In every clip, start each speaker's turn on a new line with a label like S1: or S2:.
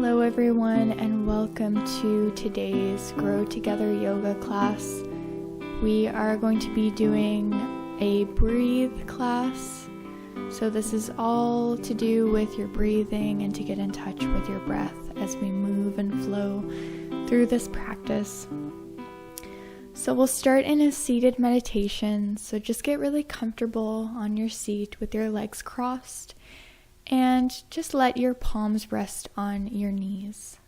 S1: Hello everyone, and welcome to today's Grow Together yoga class. We are going to be doing a breathe class. So this is all to do with your breathing and to get in touch with your breath as we move and flow through this practice. So we'll start in a seated meditation. So just get really comfortable on your seat with your legs crossed. And just let your palms rest on your knees.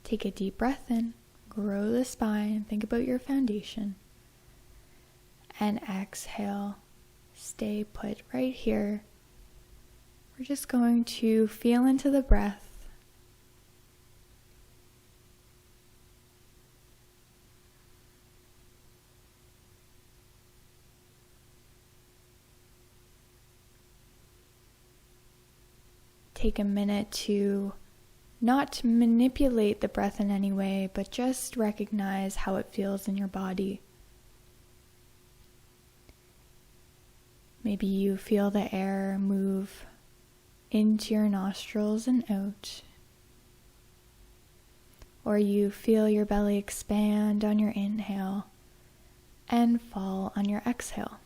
S1: Take a deep breath in, grow the spine, think about your foundation. And exhale, stay put right here. We're just going to feel into the breath. Take a minute to not manipulate the breath in any way, but just recognize how it feels in your body. Maybe you feel the air move into your nostrils and out. Or you feel your belly expand on your inhale and fall on your exhale.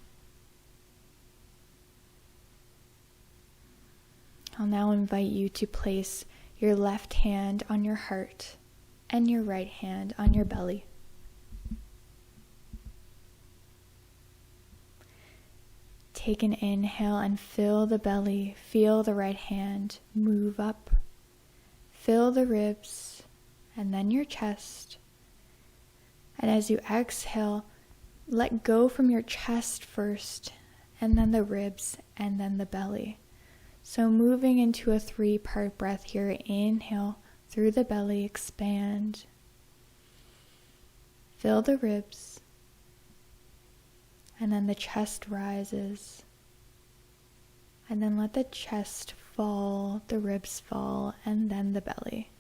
S1: I'll now invite you to place your left hand on your heart and your right hand on your belly. Take an inhale and fill the belly, feel the right hand move up, fill the ribs and then your chest. And as you exhale, let go from your chest first and then the ribs and then the belly. So moving into a 3-part breath here. Inhale through the belly, expand. Fill the ribs. And then the chest rises. And then let the chest fall, the ribs fall, and then the belly.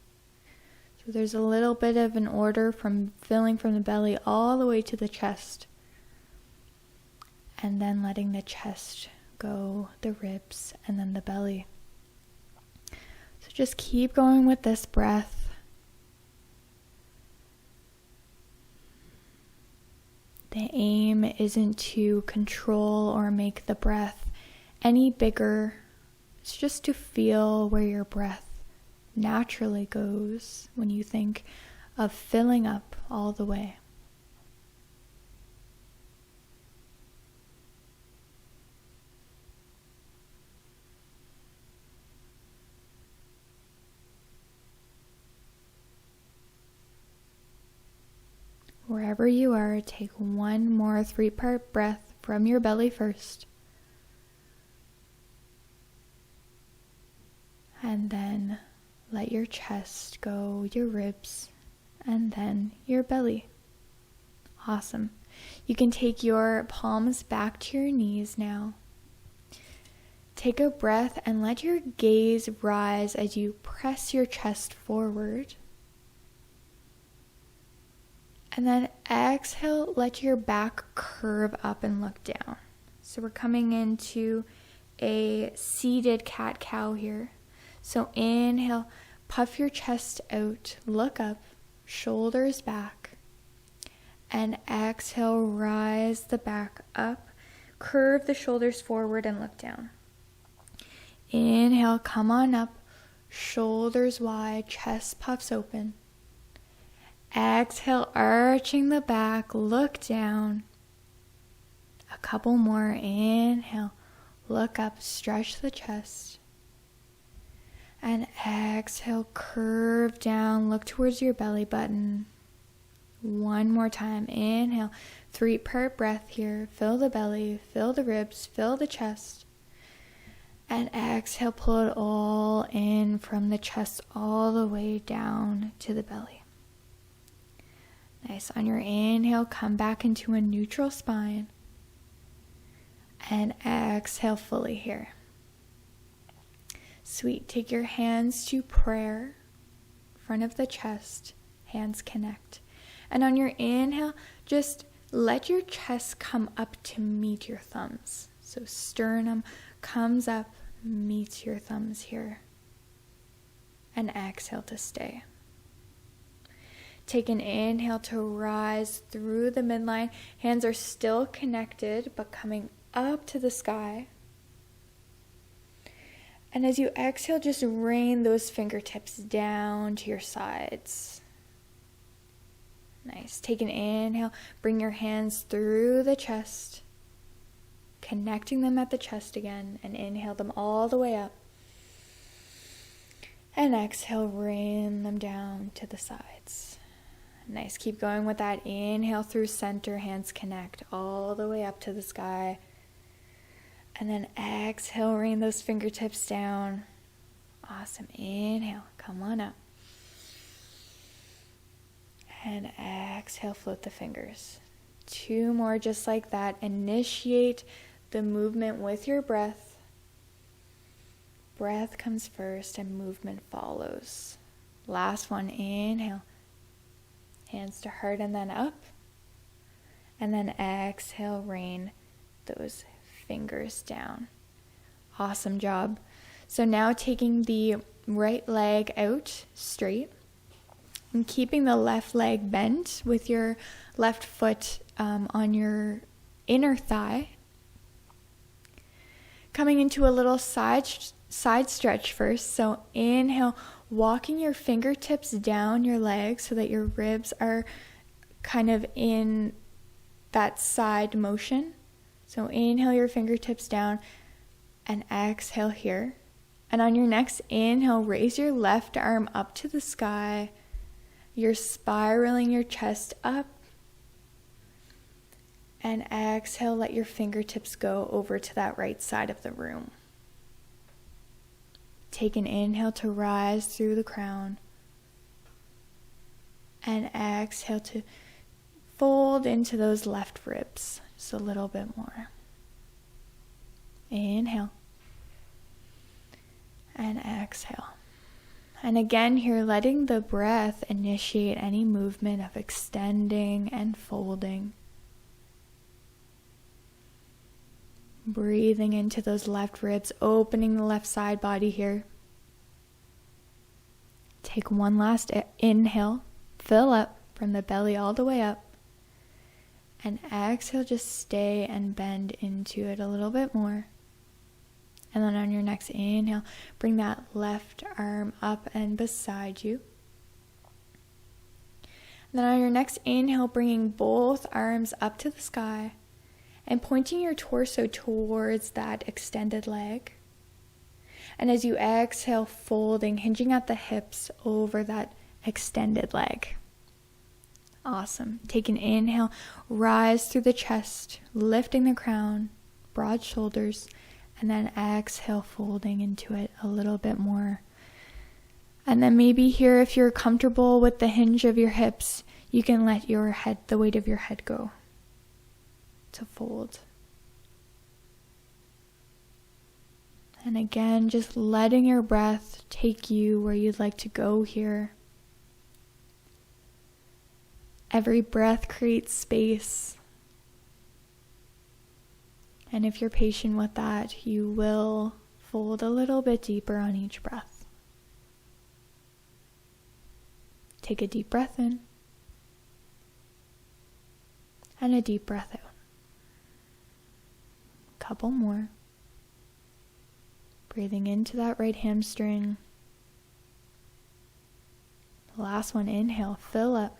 S1: So there's a little bit of an order from filling from the belly all the way to the chest. And then letting the chest go, the ribs, and then the belly. So just keep going with this breath. The aim isn't to control or make the breath any bigger. It's just to feel where your breath naturally goes when you think of filling up all the way. Wherever you are, take one more 3-part breath from your belly first. And then let your chest go, your ribs, and then your belly. Awesome. You can take your palms back to your knees now. Take a breath and let your gaze rise as you press your chest forward. And then exhale, let your back curve up and look down. So we're coming into a seated cat-cow here. So inhale, puff your chest out, look up, shoulders back. And exhale, rise the back up, curve the shoulders forward and look down. Inhale, come on up, shoulders wide, chest puffs open. Exhale, arching the back, look down. A couple more. Inhale, look up, stretch the chest. And exhale, curve down, look towards your belly button. One more time. Inhale, 3-part breath here. Fill the belly, fill the ribs, fill the chest. And exhale, pull it all in from the chest all the way down to the belly. Nice. On your inhale, come back into a neutral spine. And exhale fully here. Sweet. Take your hands to prayer, front of the chest, hands connect. And on your inhale, just let your chest come up to meet your thumbs. So sternum comes up, meets your thumbs here. and exhale to stay. Take an inhale to rise through the midline. Hands are still connected, but coming up to the sky. And as you exhale, just rain those fingertips down to your sides. Nice. Take an inhale. Bring your hands through the chest, connecting them at the chest again, and inhale them all the way up. And exhale, rain them down to the sides. Nice. Keep going with that. Inhale through center, hands connect all the way up to the sky. And then exhale, rain those fingertips down. Awesome. Inhale, come on up. And exhale, float the fingers. 2 more just like that. Initiate the movement with your breath. Breath comes first and movement follows. Last one, inhale. Hands to heart and then up. And then exhale, rain those fingers down. Awesome job. So now taking the right leg out straight and keeping the left leg bent with your left foot on your inner thigh. Coming into a little side stretch first. So inhale, walking your fingertips down your legs so that your ribs are kind of in that side motion. So inhale your fingertips down and exhale here. And on your next inhale, raise your left arm up to the sky. You're spiraling your chest up. And exhale, let your fingertips go over to that right side of the room. Take an inhale to rise through the crown. And exhale to fold into those left ribs. Just a little bit more. Inhale. And exhale. And again here, letting the breath initiate any movement of extending and folding. Breathing into those left ribs, opening the left side body here. Take one last inhale. Fill up from the belly all the way up. And exhale, just stay and bend into it a little bit more. And then on your next inhale, bring that left arm up and beside you. And then on your next inhale, bringing both arms up to the sky and pointing your torso towards that extended leg. And as you exhale, folding, hinging at the hips over that extended leg. Awesome. Take an inhale, rise through the chest, lifting the crown, broad shoulders, and then exhale, folding into it a little bit more. And then maybe here, if you're comfortable with the hinge of your hips, you can let your head, the weight of your head go to fold. And again, just letting your breath take you where you'd like to go here. Every breath creates space. And if you're patient with that, you will fold a little bit deeper on each breath. Take a deep breath in. And a deep breath out. Couple more. Breathing into that right hamstring. The last one, inhale, fill up.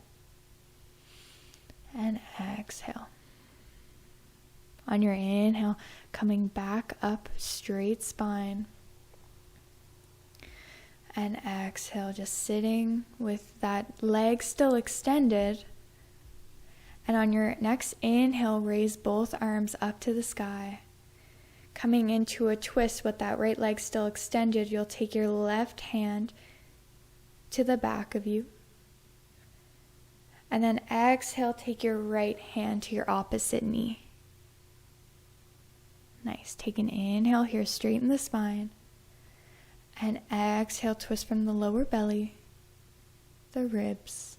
S1: And exhale. On your inhale, coming back up, straight spine. And exhale, just sitting with that leg still extended. And on your next inhale, raise both arms up to the sky. Coming into a twist with that right leg still extended, you'll take your left hand to the back of you. And then exhale, take your right hand to your opposite knee. Nice. Take an inhale here, straighten the spine. And exhale, twist from the lower belly, the ribs,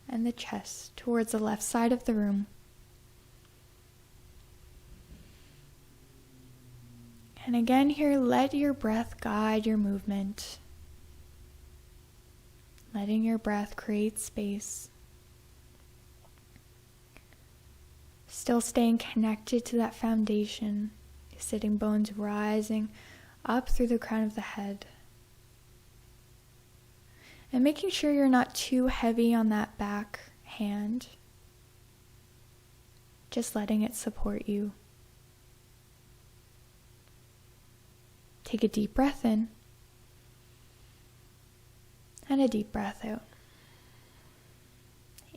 S1: and the chest towards the left side of the room. And again here, let your breath guide your movement. letting your breath create space. Still staying connected to that foundation, sitting bones rising up through the crown of the head. And making sure you're not too heavy on that back hand. Just letting it support you. Take a deep breath in. And a deep breath out.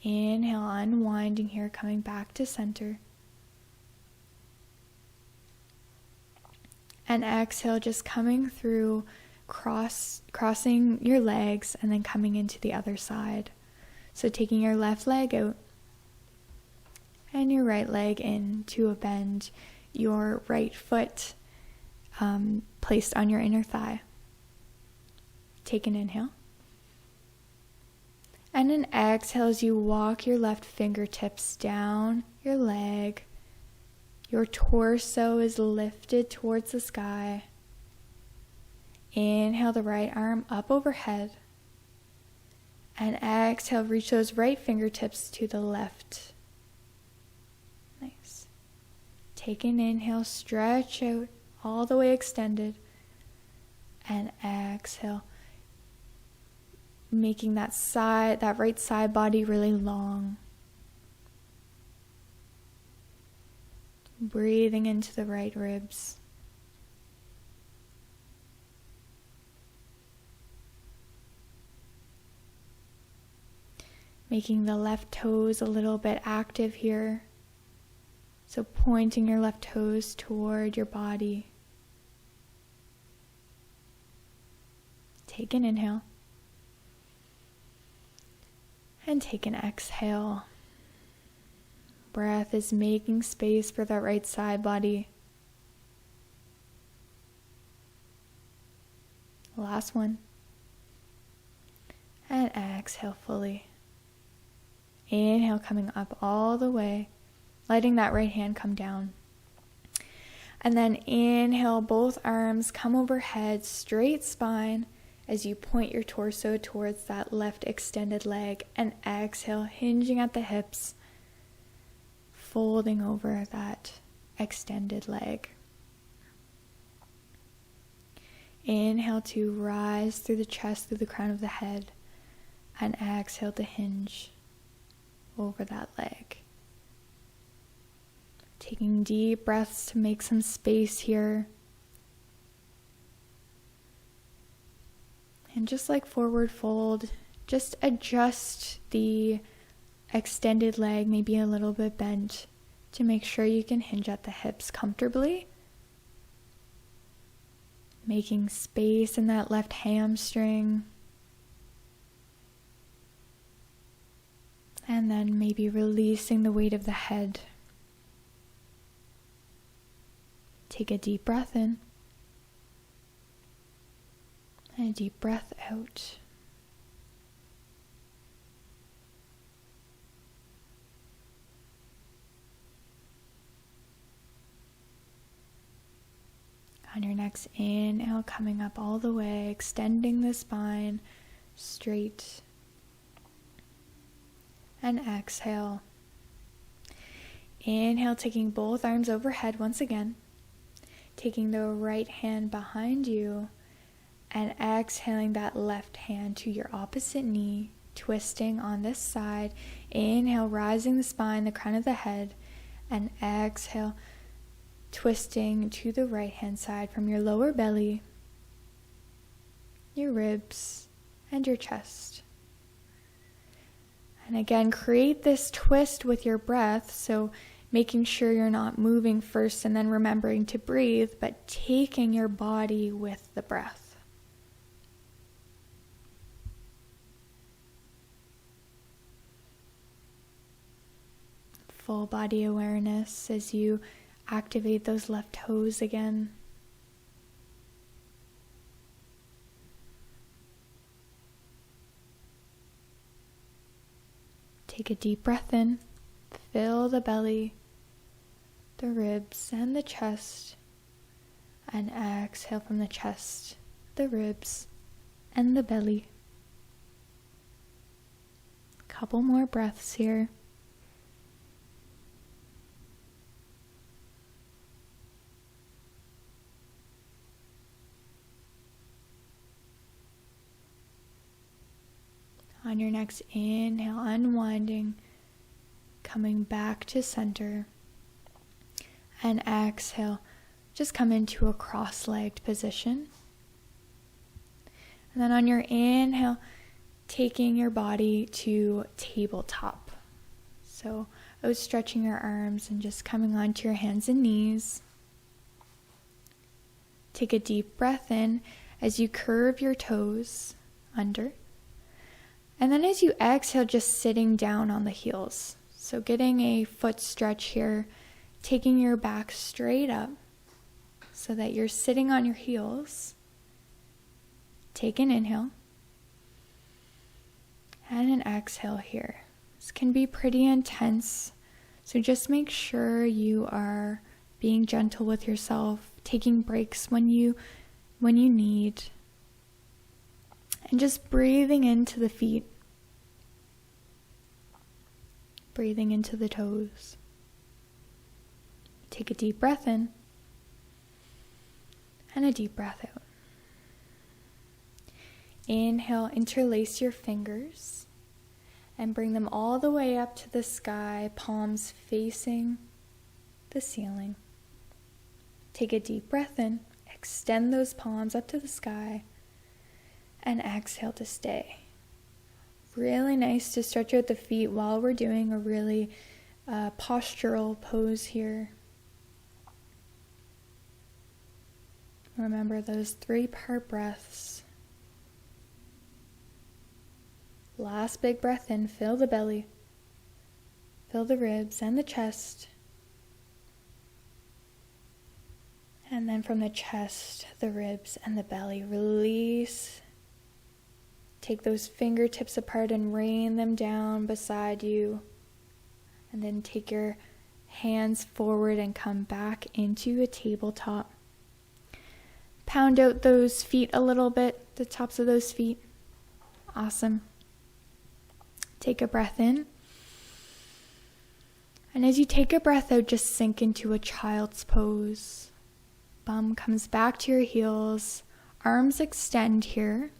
S1: Inhale, unwinding here, coming back to center. And exhale, just coming through, crossing your legs and then coming into the other side. So taking your left leg out and your right leg into a bend, your right foot placed on your inner thigh. Take an inhale. And an exhale as you walk your left fingertips down your leg. Your torso is lifted towards the sky. Inhale the right arm up overhead. And exhale, reach those right fingertips to the left. Nice. Take an inhale, stretch out all the way extended. And exhale, making that right side body really long. Breathing into the right ribs. Making the left toes a little bit active here. So pointing your left toes toward your body. Take an inhale. And take an exhale. Breath is making space for that right side body. Last one. And exhale fully. Inhale, coming up all the way, letting that right hand come down. And then inhale, both arms come overhead, straight spine, as you point your torso towards that left extended leg, and exhale, hinging at the hips, folding over that extended leg. Inhale to rise through the chest, through the crown of the head, and exhale to hinge over that leg. Taking deep breaths to make some space here. And just like forward fold, just adjust the extended leg, maybe a little bit bent, to make sure you can hinge at the hips comfortably. Making space in that left hamstring. And then maybe releasing the weight of the head. Take a deep breath in. And a deep breath out. On your next inhale, coming up all the way, extending the spine straight. And exhale. Inhale, taking both arms overhead once again. Taking the right hand behind you. And exhaling that left hand to your opposite knee, twisting on this side. Inhale, rising the spine, the crown of the head. And exhale, twisting to the right hand side from your lower belly, your ribs, and your chest. And again, create this twist with your breath, so making sure you're not moving first and then remembering to breathe, but taking your body with the breath. Full body awareness as you activate those left toes again. Take a deep breath in. Fill the belly, the ribs, and the chest. And exhale from the chest, the ribs, and the belly. Couple more breaths here. On your next inhale, unwinding, coming back to center. And exhale, just come into a cross-legged position. And then on your inhale, taking your body to tabletop. So out stretching your arms and just coming onto your hands and knees. Take a deep breath in as you curve your toes under. And then as you exhale, just sitting down on the heels. So getting a foot stretch here, taking your back straight up so that you're sitting on your heels. Take an inhale and an exhale here. This can be pretty intense, so just make sure you are being gentle with yourself, taking breaks when you need. And just breathing into the feet, breathing into the toes. Take a deep breath in and a deep breath out. Inhale, interlace your fingers and bring them all the way up to the sky, palms facing the ceiling. Take a deep breath in, extend those palms up to the sky, and exhale to stay. Really nice to stretch out the feet while we're doing a really postural pose here. Remember those 3-part breaths. Last big breath in, fill the belly, fill the ribs and the chest. And then from the chest, the ribs and the belly, release. Take those fingertips apart and rain them down beside you. And then take your hands forward and come back into a tabletop. Pound out those feet a little bit, the tops of those feet. Awesome. Take a breath in. And as you take a breath out, just sink into a child's pose. Bum comes back to your heels. Arms extend here.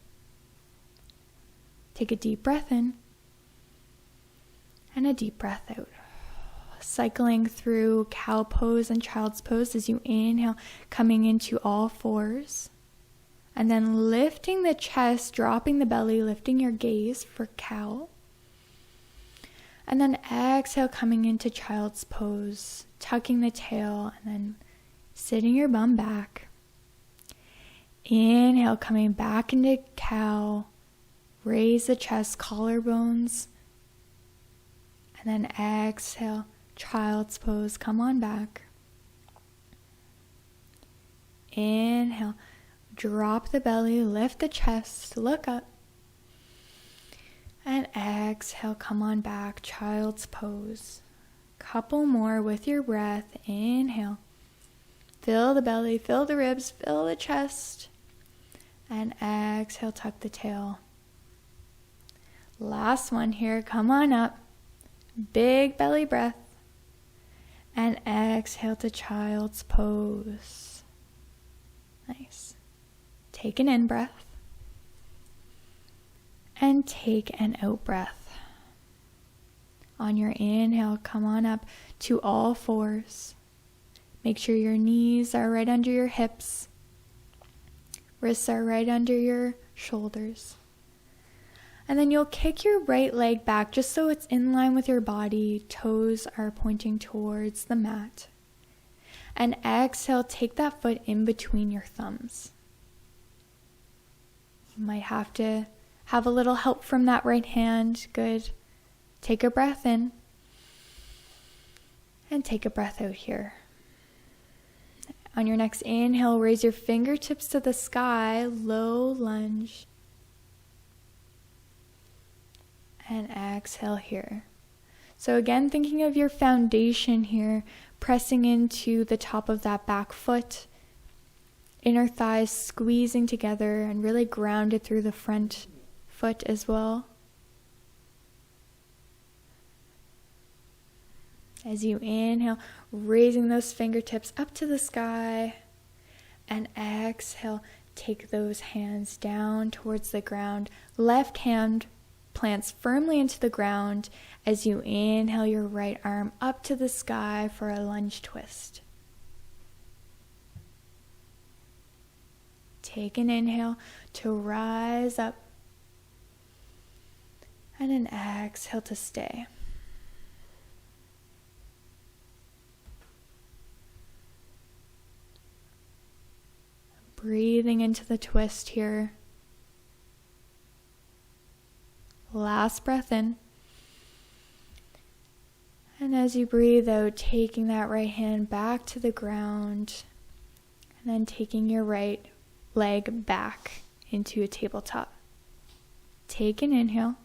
S1: Take a deep breath in. And a deep breath out. Cycling through cow pose and child's pose as you inhale, coming into all fours. And then lifting the chest, dropping the belly, lifting your gaze for cow. And then exhale, coming into child's pose, tucking the tail, and then sitting your bum back. Inhale, coming back into cow. Raise the chest, collarbones. And then exhale, child's pose, come on back. Inhale, drop the belly, lift the chest, look up. And exhale, come on back, child's pose. Couple more with your breath. Inhale. Fill the belly, fill the ribs, fill the chest. And exhale, tuck the tail. Last one here, come on up. Big belly breath. And exhale to child's pose. Nice. Take an in breath. And take an out breath. On your inhale, come on up to all fours. Make sure your knees are right under your hips. Wrists are right under your shoulders. And then you'll kick your right leg back just so it's in line with your body. Toes are pointing towards the mat. And exhale, take that foot in between your thumbs. You might have to have a little help from that right hand. Good. Take a breath in. And take a breath out here. On your next inhale, raise your fingertips to the sky, low lunge. And exhale here. So again, thinking of your foundation here, pressing into the top of that back foot, inner thighs squeezing together and really grounded through the front foot as well. As you inhale, raising those fingertips up to the sky, and exhale, take those hands down towards the ground. Left hand plants firmly into the ground as you inhale your right arm up to the sky for a lunge twist. Take an inhale to rise up, and an exhale to stay. Breathing into the twist here. Last breath in. And as you breathe out, taking that right hand back to the ground, and then taking your right leg back into a tabletop. Take an inhale,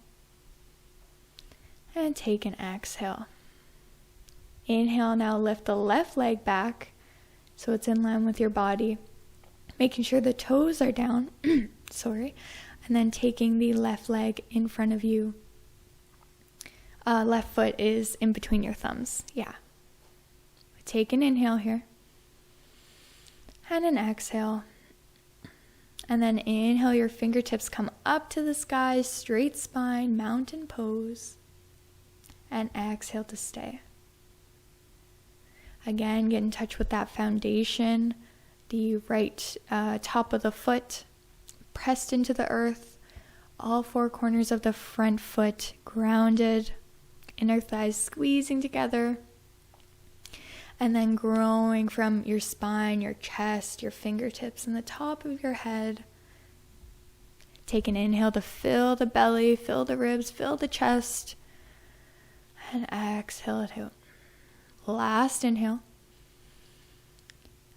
S1: and take an exhale. Inhale, now lift the left leg back so it's in line with your body, making sure the toes are down, and then taking the left leg in front of you. Left foot is in between your thumbs, Take an inhale here, and an exhale. And then inhale, your fingertips come up to the sky, straight spine, mountain pose. And exhale to stay. Again, get in touch with that foundation, the right top of the foot pressed into the earth, all four corners of the front foot grounded, inner thighs squeezing together, and then growing from your spine, your chest, your fingertips, and the top of your head. Take an inhale to fill the belly, fill the ribs, fill the chest, and exhale it out. Last inhale.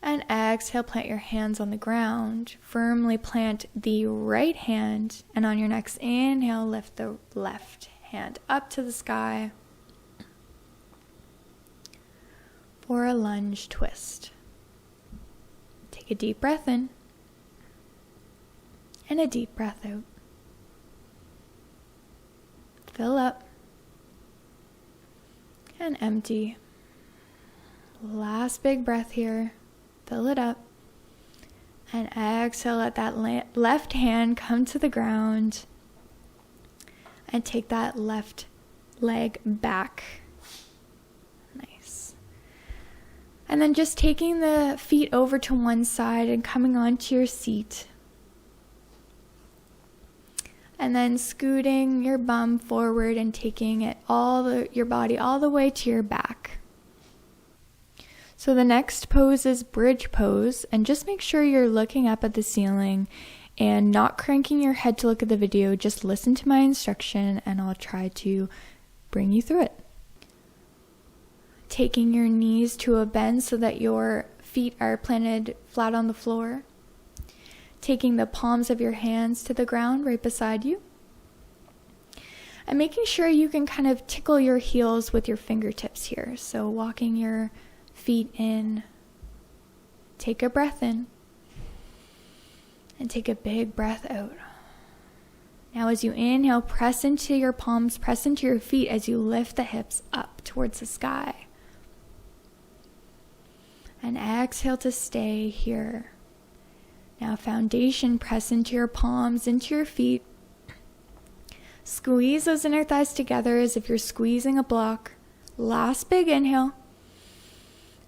S1: And exhale, plant your hands on the ground. Firmly plant the right hand, and on your next inhale, lift the left hand up to the sky for a lunge twist. Take a deep breath in and a deep breath out. Fill up and empty. Last big breath here. Fill it up. And exhale, let that left hand come to the ground. And take that left leg back. Nice. And then just taking the feet over to one side and coming onto your seat. And then scooting your bum forward and taking it your body all the way to your back. So the next pose is bridge pose, and just make sure you're looking up at the ceiling and not cranking your head to look at the video. Just listen to my instruction and I'll try to bring you through it. Taking your knees to a bend so that your feet are planted flat on the floor. Taking the palms of your hands to the ground right beside you. And making sure you can kind of tickle your heels with your fingertips here. So walking your feet in. Take a breath in. And take a big breath out. Now as you inhale, press into your palms, press into your feet as you lift the hips up towards the sky. And exhale to stay here. Now foundation, press into your palms, into your feet. Squeeze those inner thighs together as if you're squeezing a block. Last big inhale.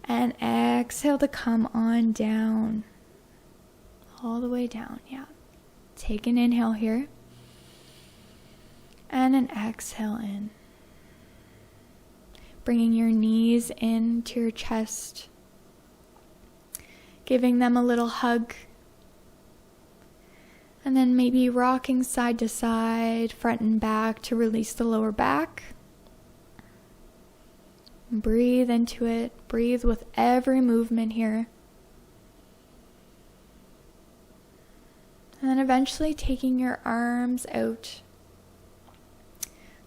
S1: And exhale to come on down. All the way down, Take an inhale here. And an exhale in. Bringing your knees into your chest. Giving them a little hug. And then maybe rocking side to side, front and back to release the lower back. Breathe into it. Breathe with every movement here. And then eventually taking your arms out,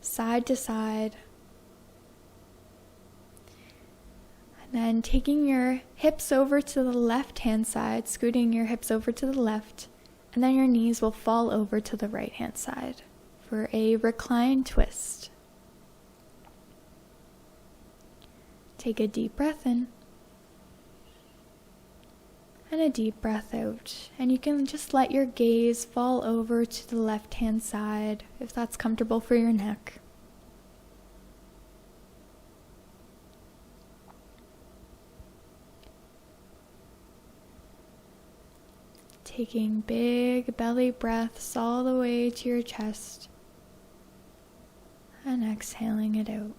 S1: side to side. And then taking your hips over to the left-hand side, scooting your hips over to the left. And then your knees will fall over to the right-hand side for a recline twist. Take a deep breath in and a deep breath out. And you can just let your gaze fall over to the left-hand side if that's comfortable for your neck. Taking big belly breaths all the way to your chest and exhaling it out.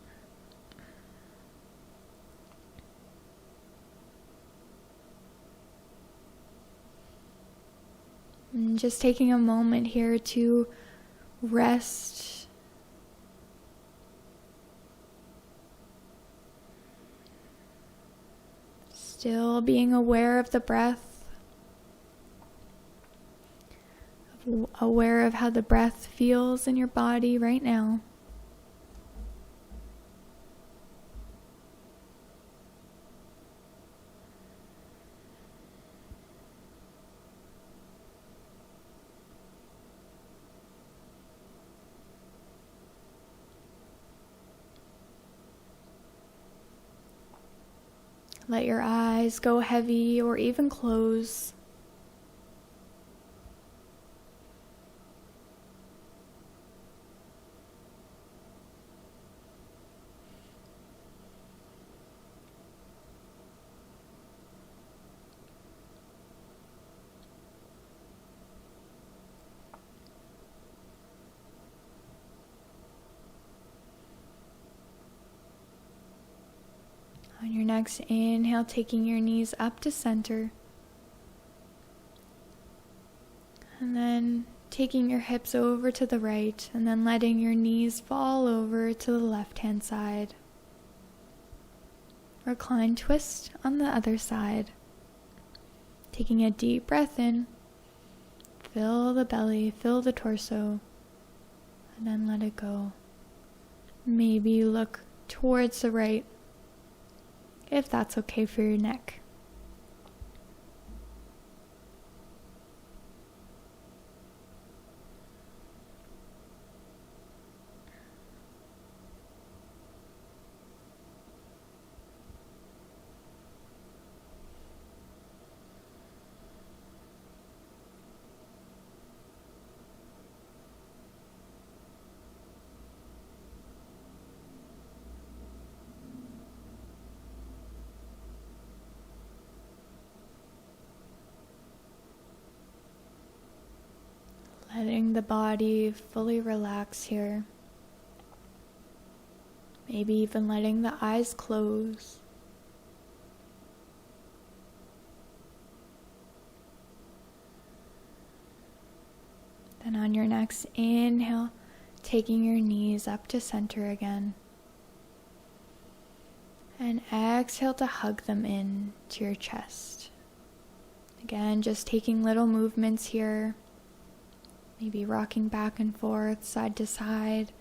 S1: And just taking a moment here to rest. Still being aware of the breath. Aware of how the breath feels in your body right now. Let your eyes go heavy or even close. On your next inhale, taking your knees up to center. And then taking your hips over to the right, and then letting your knees fall over to the left-hand side. Recline twist on the other side. Taking a deep breath in. Fill the belly, fill the torso, and then let it go. Maybe you look towards the right, if that's okay for your neck. Letting the body fully relax here. Maybe even letting the eyes close. Then on your next inhale, taking your knees up to center again. And exhale to hug them in to your chest. Again, just taking little movements here. Maybe rocking back and forth, side to side.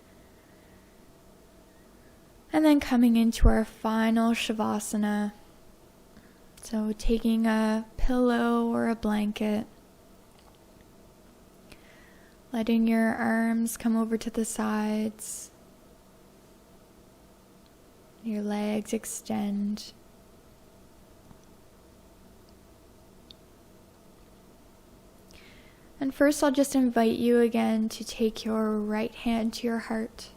S1: And then coming into our final Shavasana. So taking a pillow or a blanket. Letting your arms come over to the sides. Your legs extend. And first I'll just invite you again to take your right hand to your heart,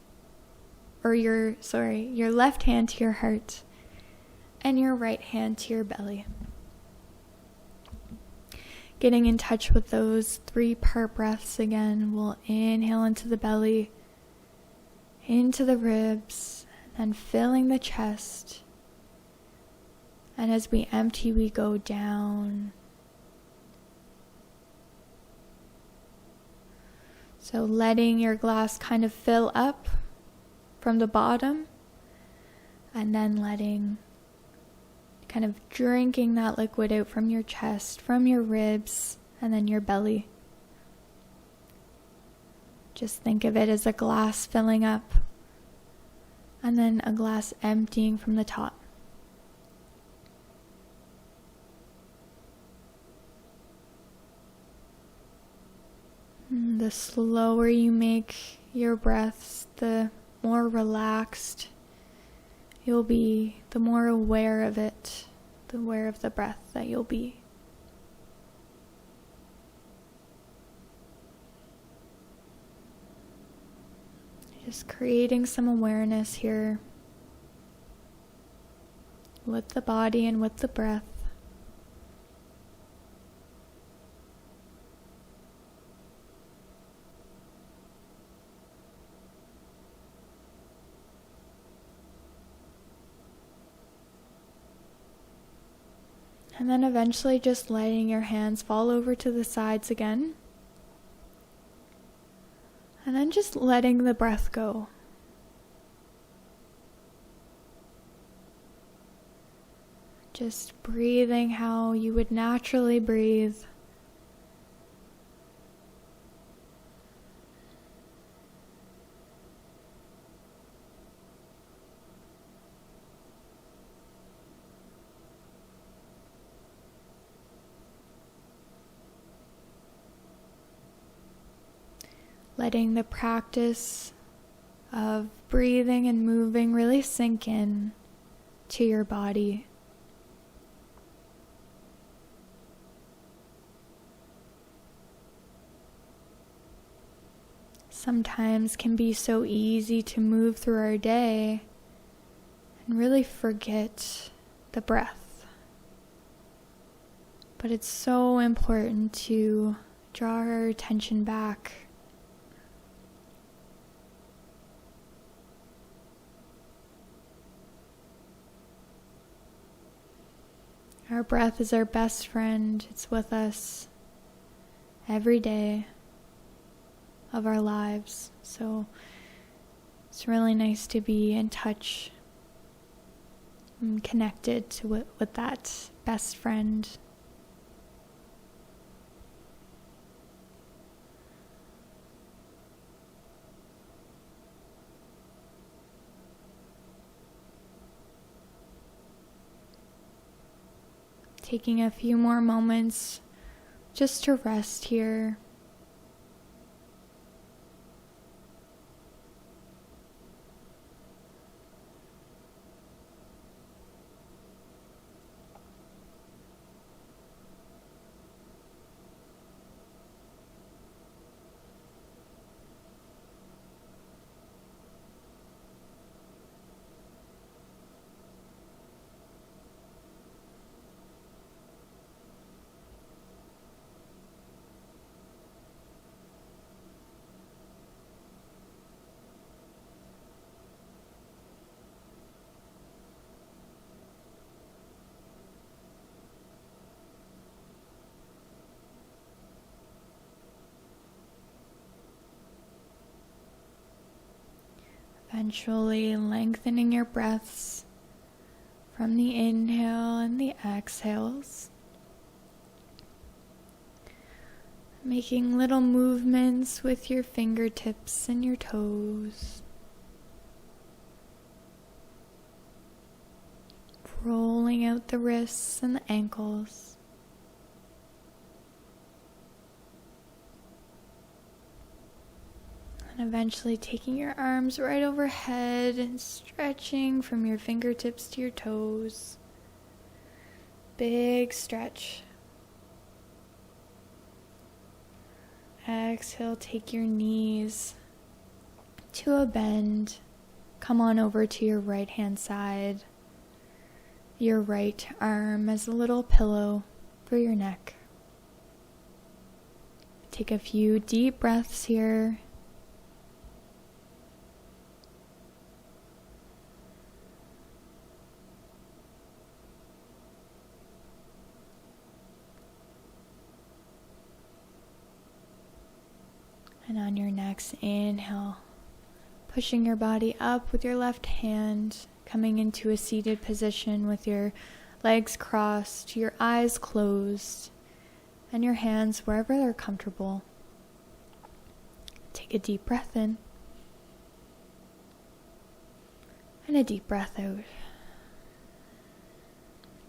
S1: or your left hand to your heart, and your right hand to your belly. Getting in touch with those 3-part breaths again. We'll inhale into the belly, into the ribs, and filling the chest. And as we empty, we go down. So letting your glass kind of fill up from the bottom, and then kind of drinking that liquid out from your chest, from your ribs, and then your belly. Just think of it as a glass filling up, and then a glass emptying from the top. The slower you make your breaths, the more relaxed you'll be, the more aware of it, the aware of the breath that you'll be. Just creating some awareness here with the body and with the breath. And then eventually just letting your hands fall over to the sides again. And then just letting the breath go. Just breathing how you would naturally breathe. Letting the practice of breathing and moving really sink in to your body. Sometimes can be so easy to move through our day and really forget the breath. But it's so important to draw our attention back. Our breath is our best friend. It's with us every day of our lives. So it's really nice to be in touch and connected to with that best friend. Taking a few more moments just to rest here. Eventually lengthening your breaths from the inhale and the exhales. Making little movements with your fingertips and your toes. Rolling out the wrists and the ankles. And eventually taking your arms right overhead and stretching from your fingertips to your toes. Big stretch. Exhale, take your knees to a bend. Come on over to your right hand side. Your right arm as a little pillow for your neck. Take a few deep breaths here. And on your next inhale, pushing your body up with your left hand, coming into a seated position with your legs crossed, your eyes closed, and your hands wherever they're comfortable. Take a deep breath in, and a deep breath out.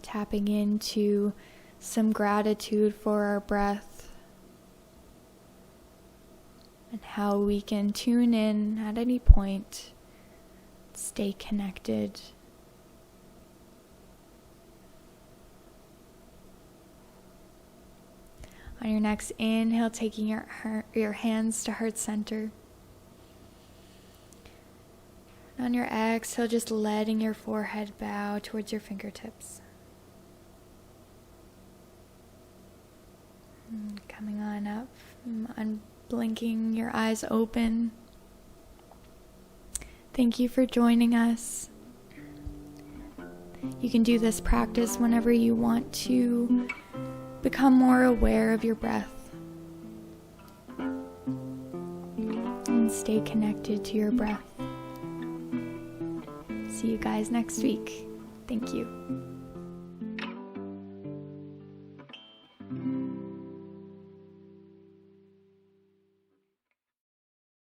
S1: Tapping into some gratitude for our breath, and how we can tune in at any point, stay connected On your next inhale, taking your hands to heart center. And on your exhale, just letting your forehead bow towards your fingertips. Coming on up, unblinking, your eyes open. Thank you for joining us. You can do this practice whenever you want to become more aware of your breath and stay connected to your breath. See you guys next week. Thank you.